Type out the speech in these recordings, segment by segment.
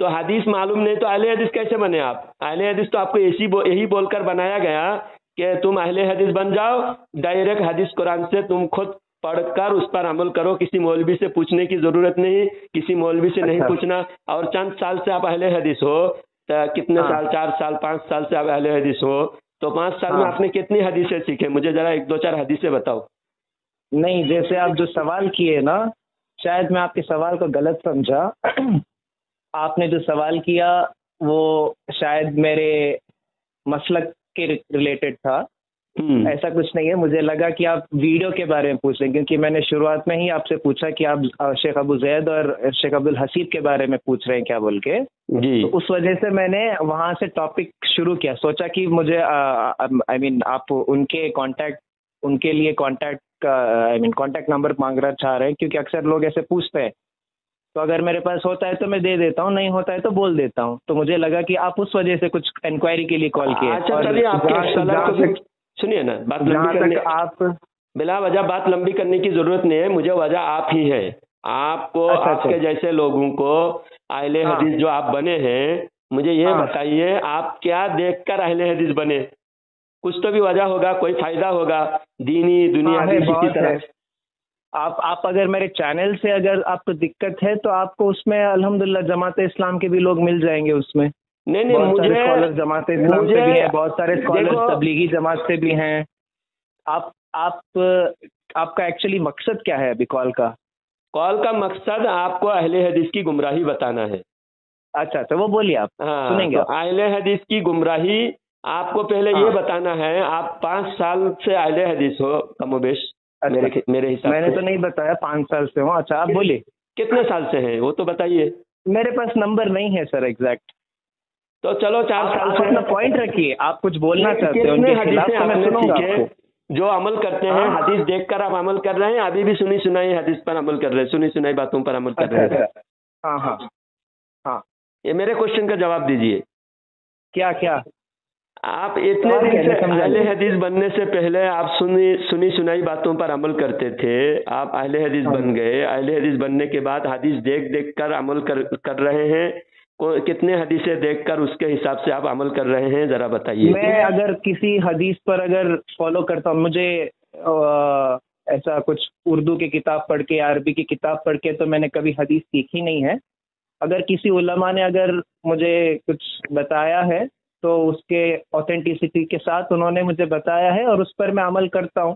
تو حدیث معلوم نہیں تو اہل حدیث کیسے بنے آپ؟ اہل حدیث تو آپ کو یہی بول کر بنایا گیا کہ تم اہل حدیث بن جاؤ، ڈائریکٹ حدیث قرآن سے تم خود پڑھ کر اس پر عمل کرو، کسی مولوی سے پوچھنے کی ضرورت نہیں، کسی مولوی سے نہیں پوچھنا. اور چند سال سے آپ اہل حدیث ہو، کتنے سال، 4 سال 5 سال سے آپ اہل حدیث ہو، تو 5 سال میں آپ نے کتنی حدیثیں سیکھے؟ مجھے ذرا 1-2-4 حدیثیں بتاؤ. نہیں، جیسے آپ جو سوال کیے نا، شاید میں آپ کے سوال کو غلط سمجھا. آپ نے جو سوال کیا وہ شاید میرے مسلک کے ریلیٹڈ تھا. ایسا کچھ نہیں ہے. مجھے لگا کہ آپ ویڈیو کے بارے میں پوچھ رہے ہیں، کیونکہ میں نے شروعات میں ہی آپ سے پوچھا کہ آپ شیخ ابو زید اور شیخ عبدالحسیب کے بارے میں پوچھ رہے ہیں کیا بول کے. جی، تو اس وجہ سے میں نے وہاں سے ٹاپک شروع کیا. سوچا کہ مجھے آپ ان کے لیے کانٹیکٹ نمبر مانگنا چاہ رہے ہیں، کیونکہ اکثر لوگ ایسے پوچھتے ہیں. تو اگر میرے پاس ہوتا ہے تو میں دے دیتا ہوں، نہیں ہوتا ہے تو بول دیتا ہوں. تو مجھے لگا کہ آپ اس وجہ سے کچھ انکوائری کے لیے کال کیے. اچھا چلیے، آپ کے سنیے نا، بات لمبی کرنے آپ بلا وجہ بات لمبی کرنے کی ضرورت نہیں ہے. مجھے وجہ آپ ہی ہے. آپ کو آپ کے جیسے لوگوں کو اہل حدیث جو آپ بنے ہیں، مجھے یہ بتائیے آپ کیا دیکھ کر اہل حدیث بنے؟ کچھ تو بھی وجہ ہوگا، کوئی فائدہ ہوگا دینی دنیاوی کسی طرح. آپ اگر میرے چینل سے اگر آپ کو دقت ہے تو آپ کو اس میں الحمدللہ جماعت اسلام کے بھی لوگ مل جائیں گے. اس میں نہیں مجھے جماعت اسلام سے بھی ہیں، بہت سارے اسکالر تبلیغی جماعت سے بھی ہیں. آپ کا ایکچولی مقصد کیا ہے ابھی کال کا؟ کال کا مقصد آپ کو اہل حدیث کی گمراہی بتانا ہے. اچھا وہ بولیے، آپ سنیں گے. اہل حدیث کی گمراہی آپ کو پہلے یہ بتانا ہے. آپ 5 سال سے اہل حدیث ہو کم و بیش میرے حساب سے. میں نے تو نہیں بتایا 5 سال سے ہوں. اچھا آپ بولیے کتنے سال سے ہیں وہ تو بتائیے. میرے پاس نمبر نہیں ہے سر ایگزیکٹ. تو چلو 4 سال سے. اپنا پوائنٹ رکھیے، آپ کچھ بولنا چاہتے ہیں ان کے خلاف تو میں سنوں گا. جو عمل کرتے ہیں حدیث دیکھ کر آپ عمل کر رہے ہیں، ابھی بھی سنی سنائی حدیث پر عمل کر رہے ہیں، سنی سنائی باتوں پر عمل کر رہے ہیں. ہاں یہ میرے کوشچن کا جواب دیجئے. کیا آپ اتنے دن سے اہل حدیث بننے سے پہلے آپ سنی سنائی باتوں پر عمل کرتے تھے، آپ اہل حدیث بن گئے. اہل حدیث بننے کے بعد حدیث دیکھ کر عمل کر رہے ہیں. کتنے حدیثیں دیکھ کر اس کے حساب سے آپ عمل کر رہے ہیں، ذرا بتائیے. میں اگر کسی حدیث پر اگر فالو کرتا ہوں، مجھے ایسا کچھ اردو کی کتاب پڑھ کے یا عربی کی کتاب پڑھ کے تو میں نے کبھی حدیث سیکھی نہیں ہے. اگر کسی علماء نے اگر مجھے کچھ بتایا ہے تو اس کے اوتھینٹسٹی کے ساتھ انہوں نے مجھے بتایا ہے اور اس پر میں عمل کرتا ہوں.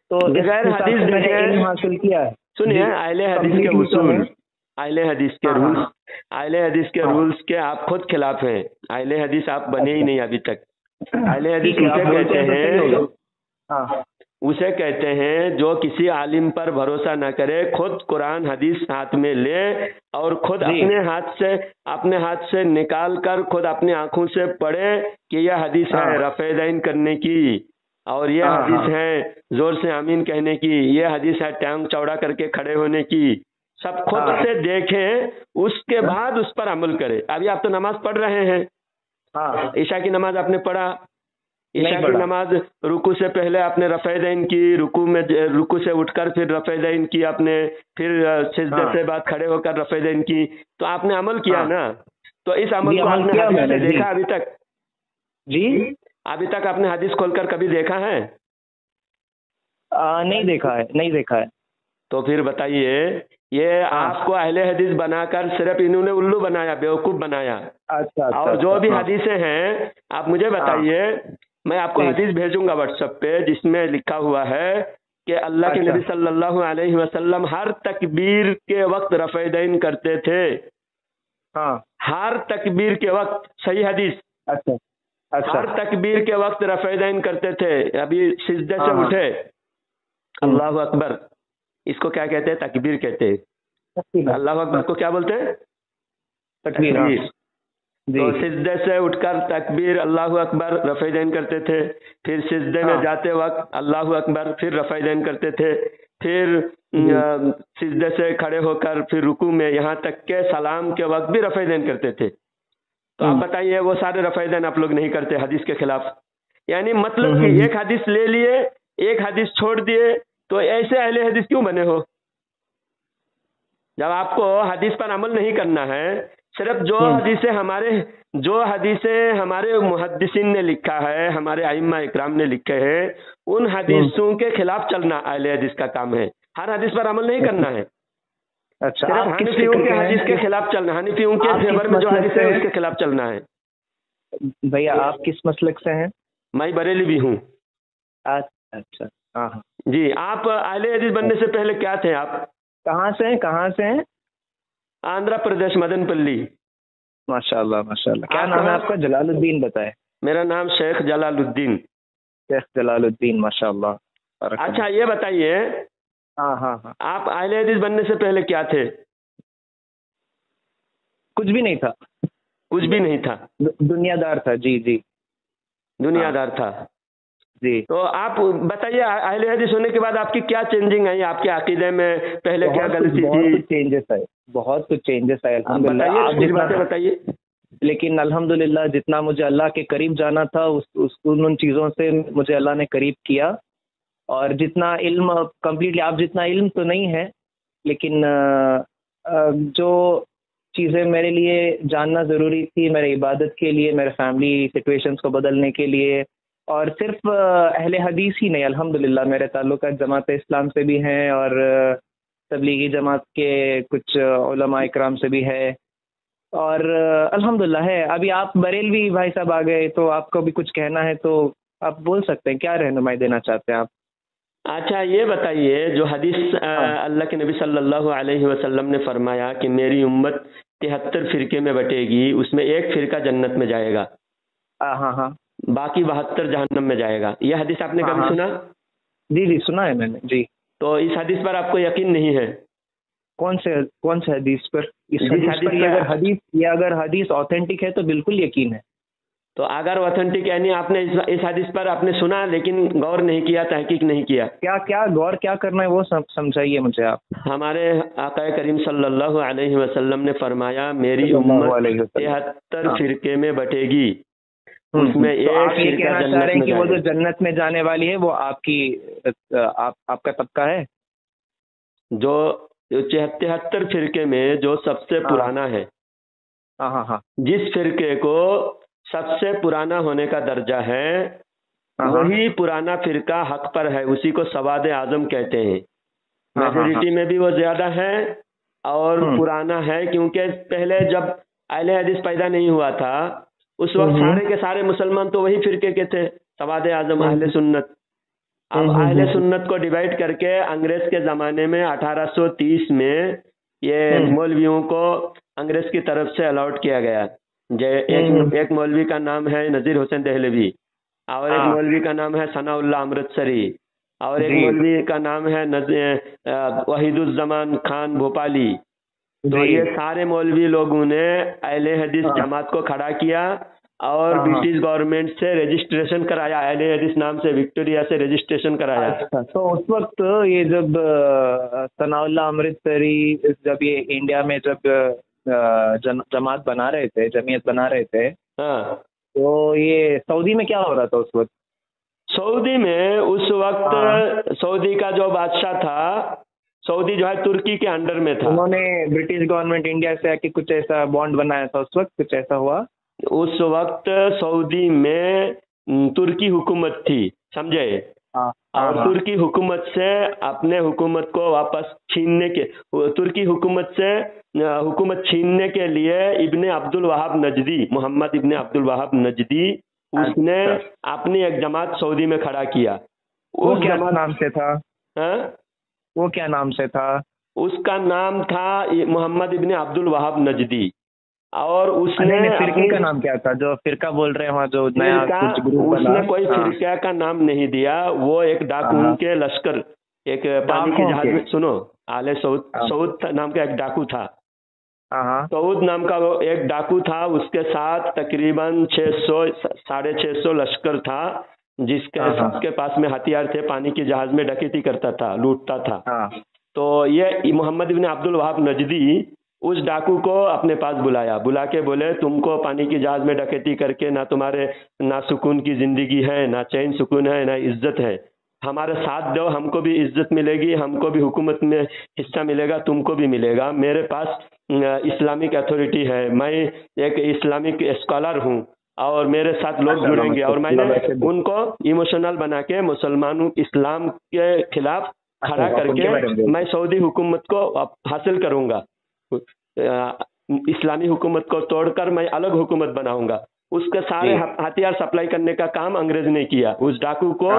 تو بغیر حدیث میں نے علم حاصل کیا ہے. سنیے، اہل حدیث کے اصول، اہل حدیث کے رولز، اہل حدیث کے رولز کے آپ خود خلاف ہیں. اہل حدیث آپ بنے ہی نہیں ابھی تک. اہل حدیث اسے کہتے ہیں جو کسی عالم پر بھروسہ نہ کرے، خود قرآن حدیث ہاتھ میں لے اور خود اپنے ہاتھ سے نکال کر خود اپنی آنکھوں سے پڑھے کہ یہ حدیث ہے رفع دین کرنے کی، اور یہ حدیث ہے زور سے آمین کہنے کی، یہ حدیث ہے ٹانگ چوڑا کر کے کھڑے ہونے کی. سب خود سے دیکھیں، اس کے بعد اس پر عمل کرے. ابھی آپ تو نماز پڑھ رہے ہیں، عشاء کی نماز آپ نے پڑھا. عشاء کی نماز رکوع سے پہلے آپ نے رفع دین کی، رکوع سے اٹھ کر پھر رفع دین کی آپ نے، پھر سجدے سے بعد کھڑے ہو کر رفع دین کی. تو آپ نے عمل کیا نا. تو اس عمل کو آپ نے حدیث سے دیکھا ابھی تک؟ جی ابھی تک آپ نے حدیث کھول کر کبھی دیکھا ہے؟ نہیں دیکھا ہے. تو پھر بتائیے، یہ آپ کو اہل حدیث بنا کر صرف انہوں نے الو بنایا، بیوقوف بنایا. اور جو بھی حدیثیں ہیں آپ مجھے بتائیے، میں آپ کو حدیث بھیجوں گا واٹس ایپ پہ جس میں لکھا ہوا ہے کہ اللہ کے نبی صلی اللہ علیہ وسلم ہر تکبیر کے وقت رفع دین کرتے تھے. ہر تکبیر کے وقت، صحیح حدیث. ہر تکبیر کے وقت رفع دین کرتے تھے. ابھی سجدے سے اٹھے، اللہ اکبر، اس کو کیا کہتے ہیں؟ تکبیر کہتے ہیں. اللہ اکبر کو کیا بولتے ہیں؟ تکبیر. تو سجدے سے اٹھ کر تکبیر اللہ اکبر رفع دین کرتے تھے. پھر سجدے میں جاتے وقت اللہ اکبر، پھر رفع دین کرتے تھے. پھر سجدے سے کھڑے ہو کر پھر رکوع میں، یہاں تک کہ سلام کے وقت بھی رفع دین کرتے تھے. تو آپ بتائیے، وہ سارے رفع دین آپ لوگ نہیں کرتے حدیث کے خلاف. یعنی مطلب کہ ایک حدیث لے لیے، ایک حدیث چھوڑ دیے، تو ایسے اہل حدیث کیوں بنے ہو؟ جب آپ کو حدیث پر عمل نہیں کرنا ہے، صرف جو حدیثیں ہمارے محدثین نے لکھا ہے، ہمارے ائمہ اکرام نے لکھے ہیں، ان حدیثوں کے خلاف چلنا اہل حدیث کا کام ہے. ہر حدیث پر عمل نہیں کرنا ہے. اچھا، صرف حنفیوں کے حدیث کے خلاف چلنا، حنفیوں کے فیور میں جو حدیث ہے اس کے خلاف چلنا ہے. بھیا آپ کس مسلک سے ہیں؟ میں بریلی بھی ہوں. اچھا، ہاں ہاں جی. آپ اہل حدیث بننے سے پہلے کیا تھے آپ؟ کہاں سے ہیں؟ آندھرا پردیش، مدن پلی. ماشاء اللہ. کیا نام ہے آپ کا؟ جلال الدین بتائے. میرا نام شیخ جلال الدین. شیخ جلال الدین، ماشاء اللہ. اچھا یہ بتائیے، ہاں آپ اہل حدیث بننے سے پہلے کیا تھے؟ کچھ بھی نہیں تھا. کچھ بھی نہیں تھا، دنیا دار تھا. جی دنیا دار تھا. جی. تو آپ بتائیے اہل حدیث ہونے کے بعد آپ کی کیا چینجنگ آئی آپ کے عقیدے میں؟ پہلے کیا غلطی تھی؟ بہت کچھ چینجز آئے الحمدللہ. بتائیے. لیکن الحمدللہ جتنا مجھے اللہ کے قریب جانا تھا ان چیزوں سے مجھے اللہ نے قریب کیا. اور جتنا علم کمپلیٹلی، آپ جتنا علم تو نہیں ہے، لیکن جو چیزیں میرے لیے جاننا ضروری تھی میرے عبادت کے لیے، میرے فیملی سچویشنز کو بدلنے کے لیے، اور صرف اہل حدیث ہی نہیں، الحمدللہ میرے تعلقات جماعت اسلام سے بھی ہیں اور تبلیغی جماعت کے کچھ علماء اکرام سے بھی ہے، اور الحمدللہ ہے. ابھی آپ بریلوی بھائی صاحب آ گئے تو آپ کو بھی کچھ کہنا ہے تو آپ بول سکتے ہیں. کیا رہنمائی دینا چاہتے ہیں آپ؟ اچھا یہ بتائیے، جو حدیث اللہ کے نبی صلی اللہ علیہ وسلم نے فرمایا کہ میری امت 73 فرقے میں بٹے گی، اس میں ایک فرقہ جنت میں جائے گا، ہاں باقی 72 جہنم میں جائے گا، یہ حدیث آپ نے کبھی سنا؟ جی سنا ہے میں نے. جی. تو اس حدیث پر آپ کو یقین نہیں ہے؟ کون سے حدیث پر؟ اگر حدیث آتھینٹک ہے تو بالکل یقین ہے. تو اگر اوتھینٹک یعنی آپ نے اس حدیث پر آپ نے سنا لیکن غور نہیں کیا، تحقیق نہیں کیا. کیا غور کیا کرنا ہے وہ سمجھائیے مجھے آپ. ہمارے آقا کریم صلی اللہ علیہ وسلم نے فرمایا میری امت 73 فرقے میں بٹے گی، اس میں ایک فرقہ جنت میں کہ وہ جو جنت میں جانے والی ہے وہ آپ کا طبقہ ہے. جو 73 فرقے میں جو سب سے پرانا ہے، جس فرقے کو سب سے پرانا ہونے کا درجہ ہے، وہی پرانا فرقہ حق پر ہے، اسی کو سواد اعظم کہتے ہیں. میجورٹی میں بھی وہ زیادہ ہے اور پرانا ہے، کیونکہ پہلے جب اہل حدیث پیدا نہیں ہوا تھا اس وقت سارے کے سارے مسلمان تو وہی فرقے کے تھے، سواد اعظم اہل سنت. اب اہل سنت کو ڈیوائڈ کر کے انگریز کے زمانے میں 1830 میں یہ مولویوں کو انگریز کی طرف سے الاٹ کیا گیا. ایک مولوی کا نام ہے نذیر حسین دہلوی، اور ایک مولوی کا نام ہے ثناء اللہ امرتسری، اور ایک مولوی کا نام ہے وحید الزمان خان بھوپالی. تو یہ سارے مولوی لوگوں نے اہل حدیث جماعت کو کھڑا کیا اور برٹش گورنمنٹ سے رجسٹریشن کرایا، اہل حدیث نام سے وکٹوریا سے رجسٹریشن کرایا. تو اس وقت یہ جب ثناء اللہ امرتسری جب یہ انڈیا میں جب جماعت بنا رہے تھے، جمعیت بنا رہے تھے، تو یہ سعودی میں کیا ہو رہا تھا اس وقت؟ سعودی میں اس وقت سعودی کا جو بادشاہ تھا، سعودی جو ہے ترکی کے انڈر میں تھا. انہوں نے برٹش گورنمنٹ انڈیا سے آ کے کچھ ایسا بانڈ بنایا تھا، اس وقت کچھ ایسا ہوا. اس وقت سعودی میں ترکی حکومت تھی، سمجھے، اور ترکی حکومت سے اپنے حکومت کو واپس چھیننے کے، ترکی حکومت سے حکومت چھیننے کے لیے ابن عبد الوہاب نجدی، محمد ابن عبد الوہاب نجدی، اس نے اپنی ایک جماعت سعودی میں کھڑا کیا. وہ کیا نام سے تھا؟ وہ کیا نام سے تھا؟ اس کا نام تھا محمد ابن عبد الوہاب نجدی. اور اس نے فرقے کا نام کیا تھا جو فرقہ بول رہے ہیں وہاں جو نیا اس نے کوئی فرقہ کا نام نہیں دیا، وہ ایک ڈاکو کے لشکر، ایک پانی کے جہاز میں، سنو، آل سعود نام کا ایک ڈاکو تھا، سعود نام کا وہ ایک ڈاکو تھا، اس کے ساتھ تقریباً 600-650 لشکر تھا، جس کے پاس میں ہتھیار تھے، پانی کے جہاز میں ڈکیتی کرتا تھا، لوٹتا تھا. تو یہ محمد ابن عبد الوہاب نجدی اس ڈاکو کو اپنے پاس بلا کے بولے تم کو پانی کی جہاز میں ڈکیتی کر کے نہ سکون کی زندگی ہے، نہ چین سکون ہے، نہ عزت ہے، ہمارے ساتھ دو، ہم کو بھی عزت ملے گی، ہم کو بھی حکومت میں حصہ ملے گا، تم کو بھی ملے گا. میرے پاس اسلامک اتھارٹی ہے، میں ایک اسلامک اسکالر ہوں، اور میرے ساتھ لوگ جڑیں گے، اور میں نے ان کو ایموشنل بنا کے مسلمانوں اسلام کے خلاف کھڑا کر کے میں سعودی حکومت کو حاصل کروں گا، اسلامی حکومت کو توڑ کر میں الگ حکومت بناؤں گا۔ اس کے سارے ہتھیار سپلائی کرنے کا کام انگریز نے کیا، اس ڈاکو کو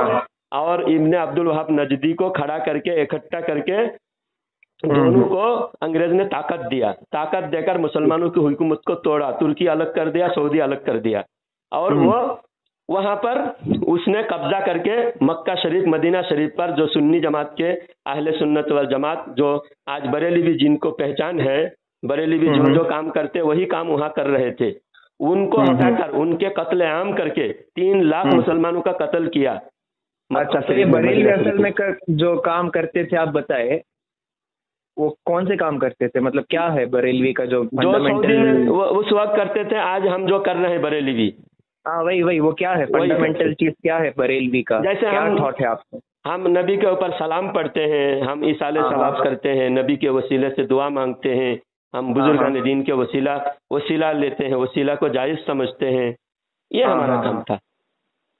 اور ابن عبد الوہاب نجدی کو کھڑا کر کے اکٹھا کر کے دونوں کو انگریز نے طاقت دیا، طاقت دے کر مسلمانوں کی حکومت کو توڑا، ترکی الگ کر دیا، سعودی الگ کر دیا، اور وہ وہاں پر اس نے قبضہ کر کے مکہ شریف مدینہ شریف پر جو سنی جماعت کے اہل سنت والجماعت جو آج بریلی بھی جن کو پہچان ہے، بریلی بھی جو کام کرتے وہی کام وہاں کر رہے تھے، ان کو ہٹا کر ان کے قتل عام کر کے 3 لاکھ مسلمانوں کا قتل کیا۔ اچھا، تو یہ بریلی اصل میں جو کام کرتے تھے آپ بتائے، وہ کون سے کام کرتے تھے؟ مطلب کیا ہے بریلوی کا جو سعودی میں اس وقت کرتے تھے، آج ہم جو کر رہے ہیں بریلوی؟ ہاں وہی وہ کیا ہے فنڈامنٹل چیز کیا ہے بریلوی کا؟ جیسے کیا تھاٹ ہے آپ کو؟ ہم نبی کے اوپر سلام پڑھتے ہیں، ہم ایصال ثواب کرتے ہیں، نبی کے وسیلے سے دعا مانگتے ہیں، ہم بزرگان دین کے وسیلہ لیتے ہیں، وسیلہ کو جائز سمجھتے ہیں، یہ ہمارا کام تھا۔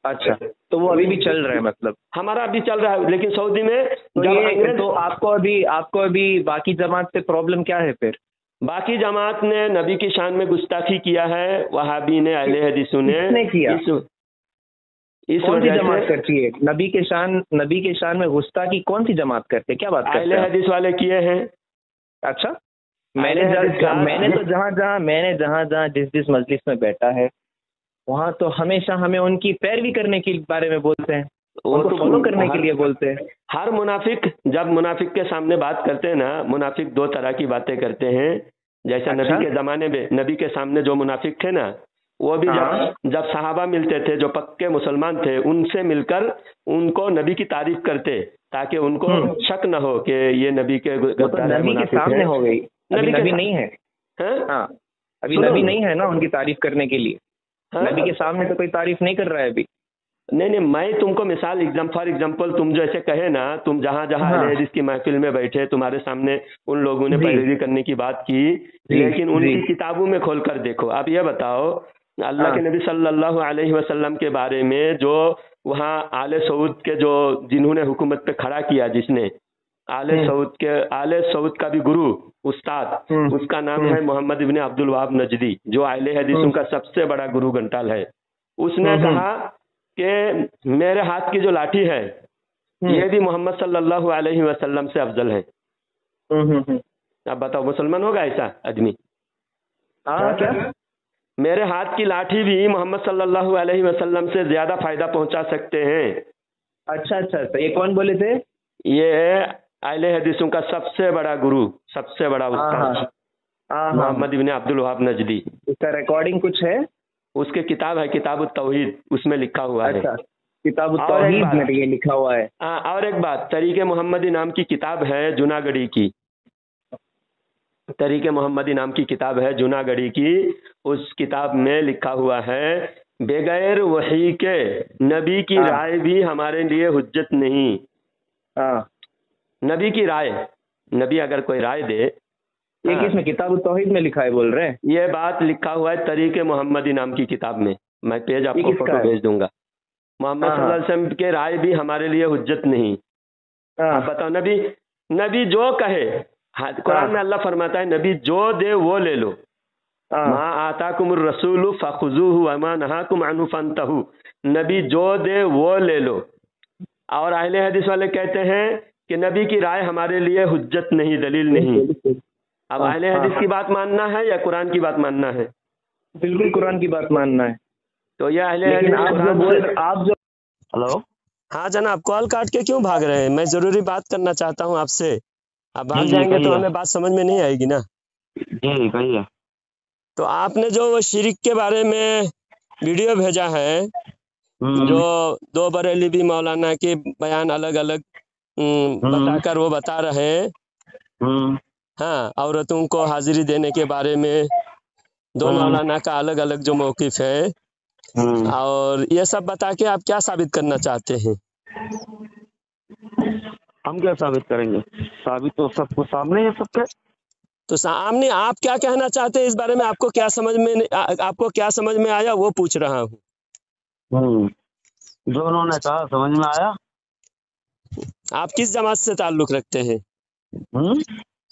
اچھا، تو وہ ابھی بھی چل رہا ہے؟ مطلب ہمارا ابھی چل رہا ہے، لیکن سعودی میں تو آپ کو ابھی باقی جماعت سے پرابلم کیا ہے پھر؟ باقی جماعت نے نبی کی شان میں گستاخی کیا ہے، وہابی نے، اہل حدیثوں نے کیا، کون سی جماعت کرتی ہے نبی کے شان میں گستاخی؟ کون سی جماعت کرتے؟ کیا بات کرتے ہیں؟ اہل حدیث والے کیے ہیں۔ اچھا، میں نے تو جہاں جس مجلس میں بیٹھا ہے وہاں تو ہمیشہ ہمیں ان کی پیروی کرنے کے بارے میں بولتے ہیں، ان کو فالو کرنے کے لیے بولتے ہیں۔ ہر منافق جب منافق کے سامنے بات کرتے ہیں نا، منافق 2 طرح کی باتیں کرتے ہیں، جیسا نبی کے زمانے میں نبی کے سامنے جو منافق تھے نا، وہ بھی جب صحابہ ملتے تھے جو پکے مسلمان تھے، ان سے مل کر ان کو نبی کی تعریف کرتے تاکہ ان کو شک نہ ہو کہ یہ نبی کے نبی کے سامنے ہو گئی، نبی نہیں ہے، ہاں ابھی نبی نہیں ہے نا ان کی تعریف کرنے کے لیے، نبی کے سامنے تو کوئی تعریف نہیں کر رہا ہے ابھی۔ نہیں، میں تم کو مثال فار ایگزامپل تم جیسے کہے نا، تم جہاں اہل حدیث کی محفل میں بیٹھے، تمہارے سامنے ان لوگوں نے پیروی کرنے کی بات کی، لیکن ان کی کتابوں میں کھول کر دیکھو۔ اب یہ بتاؤ، اللہ کے نبی صلی اللہ علیہ وسلم کے بارے میں جو وہاں آل سعود کے جو جنہوں نے حکومت پہ کھڑا کیا، جس نے آل سعود کا بھی گرو استاد، اس کا نام ہے محمد ابن عبد الوہاب نجدی، جو اہل حدیثوں کا سب سے بڑا گرو گھنٹال ہے۔ اس نے کہا کہ میرے ہاتھ کی جو لاٹھی ہے یہ بھی محمد صلی اللہ علیہ وسلم سے افضل ہے۔ اب بتاؤ، مسلمان ہوگا ایسا آدمی؟ کیا میرے ہاتھ کی لاٹھی بھی محمد صلی اللہ علیہ وسلم سے زیادہ فائدہ پہنچا سکتے ہیں۔ اچھا، یہ کون بولے تھے؟ یہ اہل حدیثوں کا سب سے بڑا گرو، سب سے بڑا استاد محمد ابن عبد الوہاب نجدی۔ اس کا ریکارڈنگ کچھ ہے؟ اس کی کتاب ہے کتاب التوحید، اس میں لکھا ہوا ہے۔ کتاب التوحید میں یہ لکھا ہوا ہے۔ اور ایک بات، طریق محمدی نام کی کتاب ہے جوناگڑھی کی، طریق محمدی نام کی کتاب ہے جوناگڑھی کی، اس کتاب میں لکھا ہوا ہے بغیر وحی کے نبی کی رائے بھی ہمارے لیے حجت نہیں۔ نبی کی رائے، نبی اگر کوئی رائے دے، یہ کس میں کتاب التوحید میں لکھا ہے بول رہے ہیں؟ یہ بات لکھا ہوا ہے طریق محمدی نام کی کتاب میں، میں پیج آپ کو فوٹو بھیج دوں گا۔ محمد صلی اللہ علیہ وسلم کے رائے بھی ہمارے لیے حجت نہیں۔ بتاؤ، نبی جو کہے، قرآن میں اللہ فرماتا ہے نبی جو دے وہ لے لو، ما آتاکم الرسول فخذوہ وما نہاکم عنہ فانتہوا، نبی جو دے وہ لے لو۔ اور اہل حدیث والے کہتے ہیں کہ نبی کی رائے ہمارے لیے حجت نہیں، دلیل نہیں۔ اب اہل حدیث کی بات ماننا ہے یا قرآن کی بات ماننا ہے؟ بالکل قرآن کی بات ماننا ہے۔ تو یہ اہل حدیث ہلو، ہاں جناب، کال کاٹ کے کیوں بھاگ رہے ہیں؟ میں ضروری بات کرنا چاہتا ہوں آپ سے، اب بھاگ جائیں گے تو ہمیں بات سمجھ میں نہیں آئے گی نا۔ جی کہیے۔ تو آپ نے جو وہ شرک کے بارے میں ویڈیو بھیجا ہے، جو 2 بریلوی مولانا کے بیان الگ الگ بتا کر وہ بتا رہے ہیں، عورتوں کو حاضری دینے کے بارے میں 2 مولانا کا الگ الگ جو موقف ہے، اور یہ سب بتا کے آپ کیا ثابت کرنا چاہتے ہیں؟ ہم کیا ثابت کریں گے؟ ثابت تو سب کو سامنے ہے، سب کے تو سامنے آپ کیا کہنا چاہتے ہیں اس بارے میں؟ آپ کو کیا سمجھ میں آیا وہ پوچھ رہا ہوں۔ جو انہوں نے کہا سمجھ میں آیا۔ آپ کس جماعت سے تعلق رکھتے ہیں؟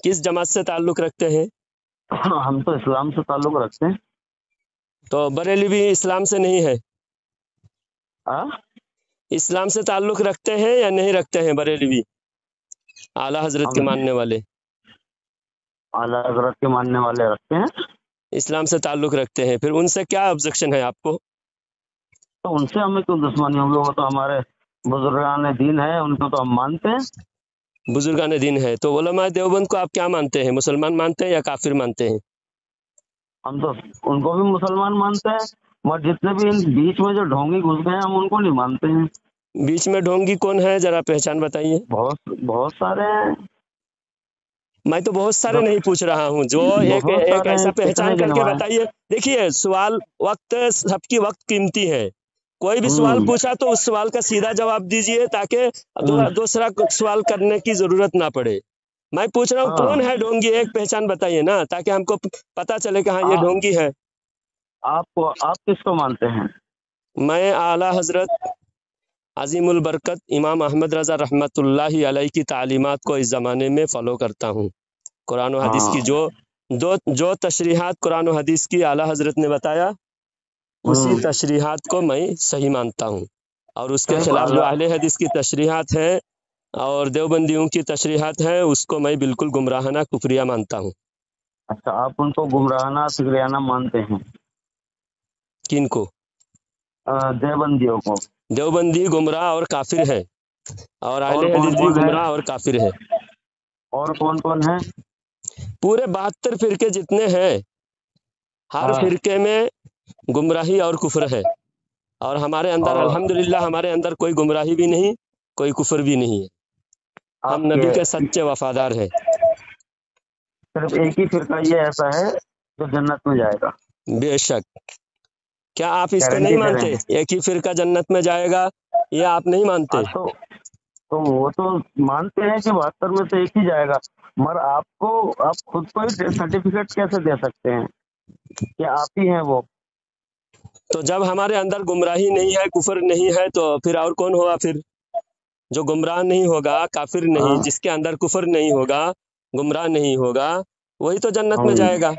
کس جماعت سے تعلق رکھتے ہیں؟ ہم تو اسلام سے تعلق رکھتے ہیں۔ تو بریلوی بھی اسلام سے نہیں ہے؟ ہاں، اسلام سے تعلق رکھتے ہیں یا نہیں رکھتے ہیں بریلوی اعلیٰ حضرت کے ماننے والے؟ اعلیٰ حضرت کے ماننے والے رکھتے ہیں، اسلام سے تعلق رکھتے ہیں، پھر ان سے کیا آبجیکشن ہے آپ کو؟ تو ان سے ہمیں کیوں دشمنی ہوگی؟ وہ تو ہمارے بزرگان دین ہے، ان کو تو ہم مانتے ہیں۔ بزرگان دین ہے تو علماء دیوبند کو آپ کیا مانتے ہیں؟ مسلمان مانتے ہیں یا کافر مانتے ہیں؟ ہم تو ان کو بھی مسلمان مانتے ہیں، مگر جتنے بھی ان بیچ میں جو ڈھونگی گھس گئے ہیں ہم ان کو نہیں مانتے ہیں۔ بیچ میں ڈھونگی کون ہے؟ ذرا پہچان بتائیے۔ بہت سارے ہیں۔ میں تو بہت سارے نہیں پوچھ رہا ہوں، جو ایک بہت ایک سارے ایسا ہیں، پہچان کتنے کر کے گنوائیں؟ بتائیے۔ دیکھیے سوال وقت سب کی وقت قیمتی ہے، کوئی بھی سوال پوچھا تو اس سوال کا سیدھا جواب دیجئے تاکہ دوسرا سوال کرنے کی ضرورت نہ پڑے۔ میں پوچھ رہا ہوں کون ہے ڈھونگی؟ ایک پہچان بتائیے نا تاکہ ہم کو پتا چلے کہ ہاں یہ ڈھونگی ہے۔ آپ کس کو مانتے ہیں؟ میں اعلیٰ حضرت عظیم البرکت امام احمد رضا رحمۃ اللہ علیہ کی تعلیمات کو اس زمانے میں فالو کرتا ہوں۔ قرآن و حدیث کی جو تشریحات قرآن و حدیث کی اعلیٰ حضرت نے بتایا اسی تشریحات کو میں صحیح مانتا ہوں، اور اس کے خلاف جو اہل حدیث کی تشریحات ہیں اور دیوبندیوں کی تشریحات ہیں اس کو میں بالکل گمراہانہ کفریہ مانتا ہوں۔ اچھا، آپ ان کو گمراہانہ فکریانہ مانتے ہیں؟ کن کو؟ دیوبندیوں کو۔ دیوبندی گمراہ اور کافر ہے، اور اہل حدیث بھی گمراہ اور کافر ہے۔ اور کون کون ہے؟ پورے 72 فرقے جتنے ہیں ہر فرقے میں گمراہی اور کفر ہے، اور ہمارے اندر الحمدللہ ہمارے اندر کوئی گمراہی بھی نہیں، کوئی کفر بھی نہیں ہے، ہم نبی کے سچے وفادار ہیں۔ صرف ایک ہی فرقہ یہ ایسا ہے جو جنت میں جائے گا؟ بے شک۔ کیا آپ اس کو نہیں مانتے؟ ایک ہی فرقہ جنت میں جائے گا یہ آپ نہیں مانتے؟ تو وہ تو مانتے ہیں کہ 72 میں سے ایک ہی جائے گا، مگر آپ خود کو ہی سرٹیفکیٹ کیسے دے سکتے ہیں کہ آپ ہی ہیں وہ؟ تو جب ہمارے اندر گمراہی نہیں ہے، کفر نہیں ہے، تو پھر اور کون ہوگا؟ پھر جو گمراہ نہیں ہوگا، کافر نہیں، جس کے اندر کفر نہیں ہوگا، گمراہ نہیں ہوگا، وہی تو جنت میں جائے گا۔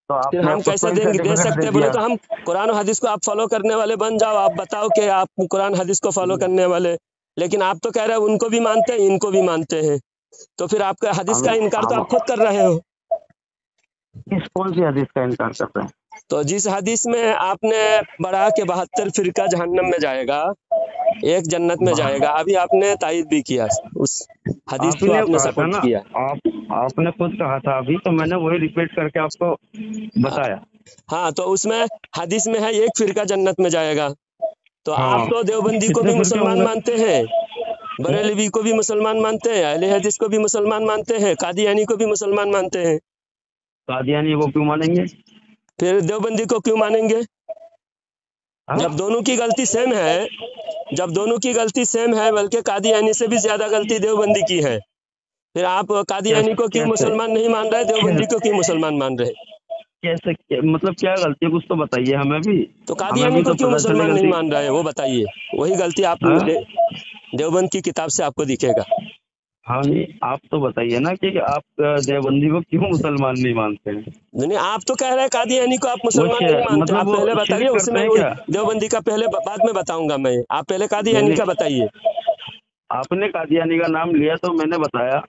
پھر ہم کیسے دے سکتے؟ بولے تو ہم قرآن و حدیث کو آپ فالو کرنے والے بن جاؤ، آپ بتاؤ کہ آپ قرآن حدیث کو فالو کرنے والے، لیکن آپ تو کہہ رہے ہیں ان کو بھی مانتے ہیں ان کو بھی مانتے ہیں، تو پھر آپ کا حدیث کا انکار تو آپ خود کر رہے ہو۔ کون سی حدیث کا انکار کر رہے ہیں؟ تو جس حدیث میں آپ نے بڑھا کہ 72 فرقہ جہنم میں جائے گا، ایک جنت میں جائے گا، ابھی آپ نے تائید بھی کیا، اس حدیث کو آپ نے سپورٹ کیا۔ آپ نے خود کہا تھا ابھی، تو میں نے وہی ریپیٹ کر کے آپ کو بتایا۔ ہاں، تو اس میں حدیث میں ہے ایک فرقہ جنت میں جائے گا، تو آپ تو دیوبندی کو بھی مسلمان مانتے ہیں، بریلوی کو بھی مسلمان مانتے ہیں، اہل حدیث کو بھی مسلمان مانتے ہیں، قادیانی کو بھی مسلمان مانتے ہیں، قادیانی وہ کیوں مانیں گے؟ پھر دیوبندی کو کیوں مانیں گے؟ جب دونوں کی غلطی سیم ہے، بلکہ قادیانی سے بھی زیادہ غلطی دیوبندی کی ہے، پھر آپ قادیانی کو کیوں مسلمان نہیں مان رہے، دیوبندی کو کیوں مسلمان مان رہے؟ کیسے؟ مطلب کیا غلطی ہے کچھ تو بتائیے ہمیں بھی۔ تو قادیانی کو کیوں مسلمان نہیں مان رہے وہ بتائیے، وہی غلطی آپ دیوبند کی کتاب سے آپ کو دکھے گا۔ ہاں جی، آپ تو بتائیے نا کہ آپ دیوبندی کو کیوں مسلمان نہیں مانتے ہیں؟ نہیں، آپ تو کہہ رہے ہیں قادیانی کو آپ مسلمان نہیں مانتے، آپ پہلے بتائیے، اس میں دیوبندی کا پہلے بعد میں بتاؤں گا میں، آپ پہلے قادیانی کا بتائیے۔ آپ نے قادیانی کا نام لیا تو میں نے بتایا۔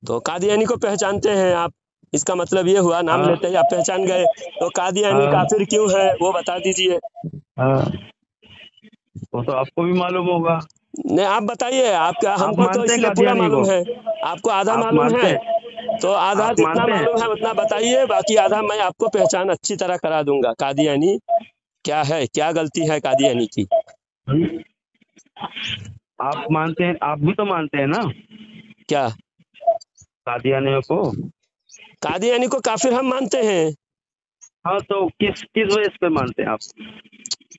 تو قادیانی کو پہچانتے ہیں آپ، اس کا مطلب یہ ہوا نام لیتے ہی آپ پہچان گئے، تو قادیانی کافر کیوں ہے وہ بتا دیجئے۔ وہ تو آپ کو بھی معلوم ہوگا۔ نہیں، آپ بتائیے، آپ کا ہم کو تو اس لیے پورا معلوم ہے، آپ کو آدھا معلوم ہے، تو آدھا جتنا معلوم ہے اتنا بتائیے، باقی آدھا میں آپ کو پہچان اچھی طرح کرا دوں گا قادیانی کیا ہے، کیا غلطی ہے قادیانی کی۔ آپ مانتے ہیں؟ آپ بھی تو مانتے ہیں نا کیا؟ قادیانی کو کافر ہم مانتے ہیں۔ ہاں، تو کس وجہ سے مانتے ہیں آپ؟